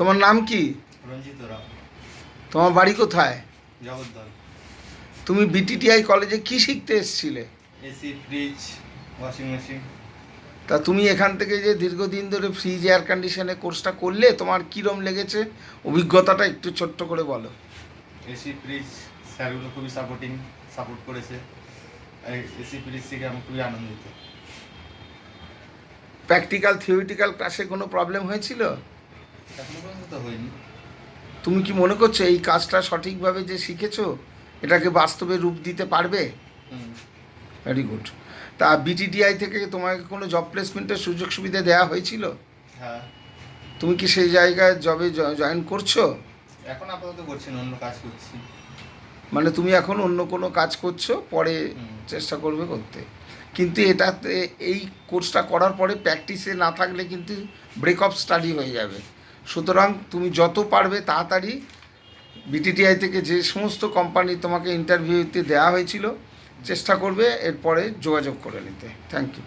তোমার নাম কি? রঞ্জিত রাও। তোমার বাড়ি কোথায়? জগদ্দল। তুমি বিটিটিআই কলেজে কি শিখতে এসেছিলে? AC, fridge, washing machine. তা তুমি এখান থেকে যে দীর্ঘদিন ধরে ফ্রিজ এয়ার কন্ডিশনে কোর্সটা করলে, তোমার কীরম লেগেছে? অভিজ্ঞতাটা একটু ছোট্ট করে বলো। এসি, ফ্রিজ স্যারগুলো খুবই সাপোর্ট করেছে। এসি, ফ্রিজ থেকে আমি খুবই আনন্দিত। প্র্যাকটিক্যাল থিওরিটিক্যাল ক্লাসে কোনো প্রবলেম হয়েছিল? এখনো পর্যন্ত তো হয়নি। তুমি কি মনে করছো এই কাজটা সঠিকভাবে যে শিখেছো এটাকে বাস্তবে রূপ দিতে পারবে? Very good. তা বিটিটিআই থেকে তোমাকে কোনো জব প্লেসমেন্টের সুযোগ সুবিধা দেওয়া হয়েছিল? হ্যাঁ। তুমি কি সেই জায়গায় জবে জয়েন করছো? এখন আপাতত করছি না, অন্য কাজ করছি। মানে তুমি এখন অন্য কোনো কাজ করছো, পরে চেষ্টা করবে করতে। কিন্তু এটাতে এই কোর্সটা করার পরে প্র্যাকটিসে না থাকলে কিন্তু ব্রেক অফ স্টাডি হয়ে যাবে। সুতরাং তুমি যত পারবে তাড়াতাড়ি বিটিটিআই থেকে যে সমস্ত কোম্পানি তোমাকে ইন্টারভিউতে দেওয়া হয়েছিল চেষ্টা করবে এরপরে যোগাযোগ করে নিতে। Thank you.